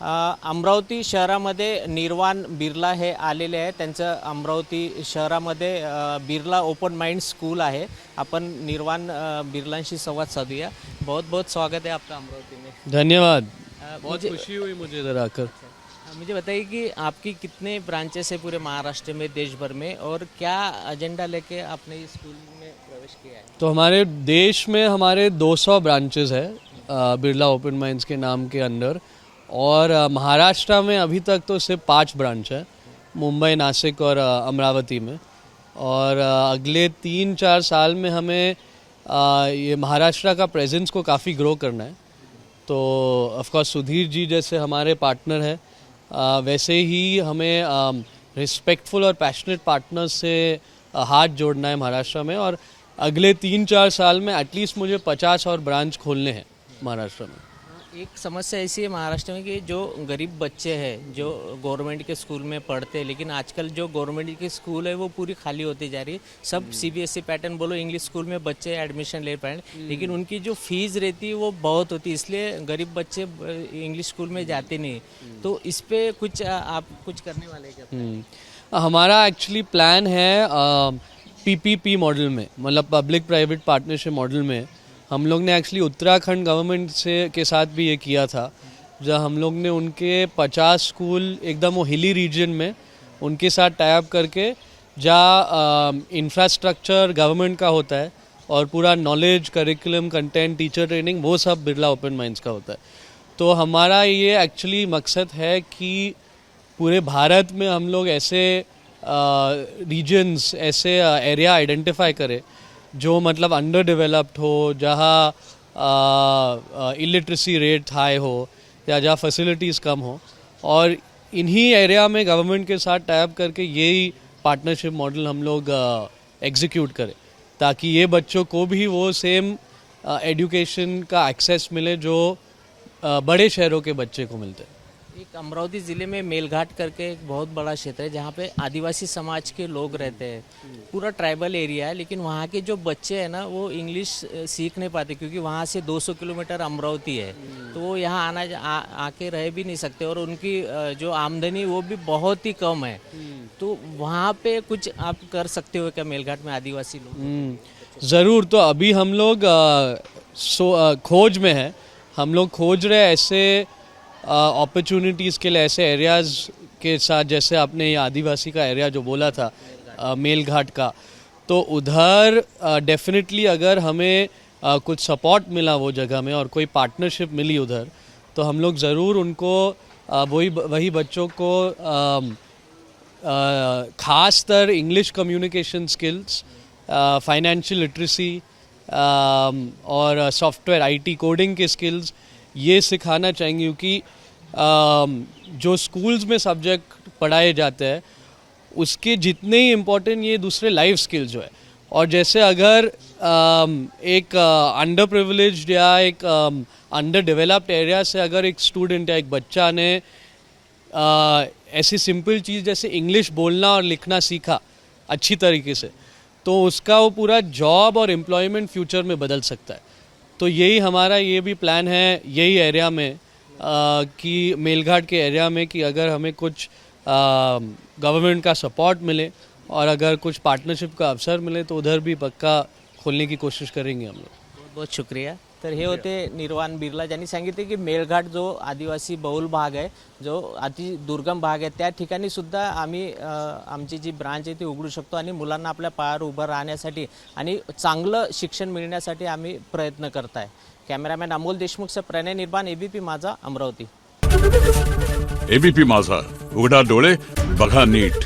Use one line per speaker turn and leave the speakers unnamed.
अमरावती शहरामध्ये निर्वाण बिर्ला हे आलेले आहे। त्यांचं अमरावती शहरामध्ये बिर्ला ओपन माइंड स्कूल आहे। अपन निर्वाण बिर्लांशी संवाद साधूया। बहुत बहुत स्वागत है आपका अमरावती में।
धन्यवाद। बहुत खुशी हुई मुझे इधर आकर।
मुझे बताइए कि आपकी कितने ब्रांचेस है पूरे महाराष्ट्र में, देश भर में, और क्या एजेंडा लेके आपने इस स्कूल में प्रवेश किया है?
तो हमारे देश में हमारे 200 ब्रांचेस है बिरला ओपन माइंड्स के नाम के अंडर, और महाराष्ट्र में अभी तक तो सिर्फ 5 ब्रांच है, मुंबई, नासिक और अमरावती में। और अगले 3-4 साल में हमें ये महाराष्ट्र का प्रेजेंस को काफ़ी ग्रो करना है। तो ऑफ कोर्स सुधीर जी जैसे हमारे पार्टनर हैं, वैसे ही हमें रिस्पेक्टफुल और पैशनेट पार्टनर्स से हाथ जोड़ना है महाराष्ट्र में। और अगले 3-4 साल में एटलीस्ट मुझे 50 और ब्रांच खोलने हैं महाराष्ट्र में।
एक समस्या ऐसी है महाराष्ट्र में कि जो गरीब बच्चे हैं जो गवर्नमेंट के स्कूल में पढ़ते हैं, लेकिन आजकल जो गवर्नमेंट के स्कूल है वो पूरी खाली होती जा रही है। सब सीबीएसई पैटर्न बोलो, इंग्लिश स्कूल में बच्चे एडमिशन ले पाए, लेकिन उनकी जो फीस रहती है वो बहुत होती है, इसलिए गरीब बच्चे इंग्लिश स्कूल में जाते नहीं। तो इस पे कुछ आप कुछ करने वाले क्या?
हमारा एक्चुअली प्लान है पीपीपी मॉडल में, मतलब पब्लिक प्राइवेट पार्टनरशिप मॉडल में। हम लोग ने एक्चुअली उत्तराखंड गवर्नमेंट से के साथ भी ये किया था, जब हम लोग ने उनके 50 स्कूल एकदम वो हिली रीजन में उनके साथ टाई अप करके, जहाँ इंफ्रास्ट्रक्चर गवर्नमेंट का होता है और पूरा knowledge, curriculum, content, teacher training वो सब बिरला ओपन माइंड्स का होता है। तो हमारा ये एक्चुअली मकसद है कि पूरे भारत में हम लोग ऐसे रीजन्स, ऐसे एरिया आइडेंटिफाई करें जो मतलब अंडर डेवलप्ड हो, जहाँ इलिटरेसी रेट हाई हो या जहाँ फैसिलिटीज़ कम हो, और इन्हीं एरिया में गवर्नमेंट के साथ टाई अप करके यही पार्टनरशिप मॉडल हम लोग एग्जीक्यूट करें, ताकि ये बच्चों को भी वो सेम एजुकेशन का एक्सेस मिले जो बड़े शहरों के बच्चे को मिलते हैं।
एक अमरावती ज़िले में मेलघाट करके एक बहुत बड़ा क्षेत्र है जहाँ पे आदिवासी समाज के लोग रहते हैं, पूरा ट्राइबल एरिया है, लेकिन वहाँ के जो बच्चे हैं ना वो इंग्लिश सीख नहीं पाते, क्योंकि वहाँ से 200 किलोमीटर अमरावती है। तो वो यहाँ आके रह भी नहीं सकते, और उनकी जो आमदनी वो भी बहुत ही कम है। तो वहाँ पे कुछ आप कर सकते हो क्या मेलघाट में आदिवासी लोग?
ज़रूर। तो अभी हम लोग खोज में है, हम लोग खोज रहे हैं ऐसे अपॉर्चुनिटीज़ के लिए, ऐसे एरियाज़ के साथ, जैसे आपने ये आदिवासी का एरिया जो बोला था मेलघाट का, तो उधर डेफिनेटली अगर हमें कुछ सपोर्ट मिला वो जगह में और कोई पार्टनरशिप मिली उधर, तो हम लोग ज़रूर उनको वही बच्चों को ख़ास तर English communication skills, financial literacy और सॉफ्टवेयर आईटी कोडिंग के स्किल्स ये सिखाना चाहेंगे, क्योंकि जो स्कूल्स में सब्जेक्ट पढ़ाए जाते हैं उसके जितने ही इम्पोर्टेंट ये दूसरे लाइफ स्किल्स जो है। और जैसे अगर एक अंडर प्रिविलेज्ड या एक अंडर डेवलप्ड एरिया से अगर एक स्टूडेंट या एक बच्चा ने ऐसी सिंपल चीज़ जैसे इंग्लिश बोलना और लिखना सीखा अच्छी तरीके से, तो उसका वो पूरा जॉब और एम्प्लॉयमेंट फ्यूचर में बदल सकता है। तो यही हमारा ये भी प्लान है यही एरिया में, कि मेलघाट के एरिया में, कि अगर हमें कुछ गवर्नमेंट का सपोर्ट मिले और अगर कुछ पार्टनरशिप का अवसर मिले तो उधर भी पक्का खोलने की कोशिश करेंगे हम लोग।
बहुत बहुत शुक्रिया। तर हे होते निर्वाण बिर्ला, ज्यांनी सांगितले की मेलघाट जो आदिवासी बहुल भाग आहे, जो अति दुर्गम भाग आहे, त्या ठिकाणी सुद्धा आम्ही आमची जी ब्रांच आहे ती उघडू शकतो आणि मुलांना आपल्या पायावर उभं राहण्यासाठी आणि चांगलं शिक्षण मिळण्यासाठी आम्ही प्रयत्न करत आहे। कॅमेरामॅन अमोल देशमुख से प्रणय निर्वाण, एबीपी माझा, अमरावती।
एबीपी माझा, उघडा डोळे बघा नीट।